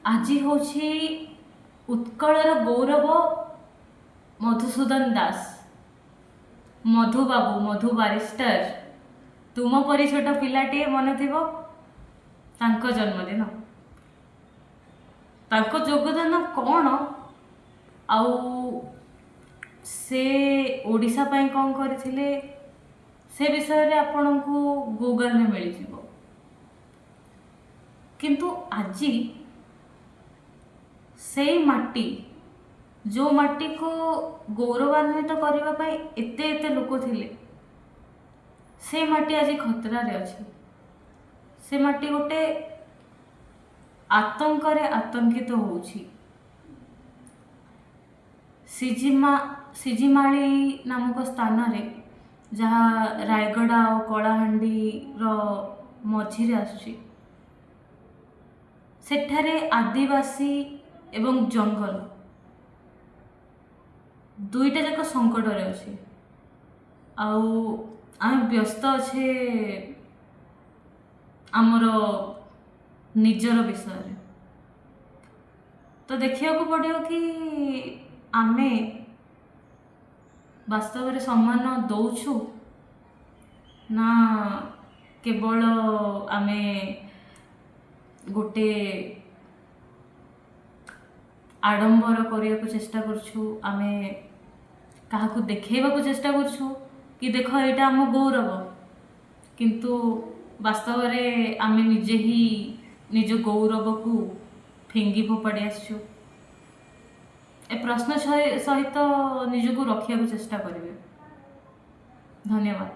आज हूँ उत्कलर गौरव मधुसूदन दास मधु बाबू मधु बारिस्टर तुम परी छोट पिलाटे मन थी जन्मदिन योगदान कौन आउ से ओडिशा पाई कौन करथिले से विषय रे आपन को गूगल में मिल जिवो किंतु आजी से माटी जो माटी को गौरवान्वित करने एते एते लोक थिले से माटी आज खतरा रे अछि। से माटी गोटे आतंक रे आतंकित होउछि। सिजिमाली नामक स्थान रे जहाँ रायगड़ा और कलाहांडी रो मझी रे आसुछि सेठारे आदिवासी एवं जंगल दुईटा जाक संकट रे अछि। आम व्यस्त अच्छे आमर निजर विषय रे तो देखिया को पड़ियो कि आमे वास्तव में सम्मान दौछु ना केवल आमे गोटे आडंबर करने को चेष्टा करछु आमे कहा को देखेबा को चेष्टा करछु कि देख एटा आम गौरव किंतु वास्तव में आमे निजे ही निज गौरव को फिंगी फोपाड़ी आसछु। ए प्रश्न सहित निज को रखिया को चेष्टा करिवे। धन्यवाद।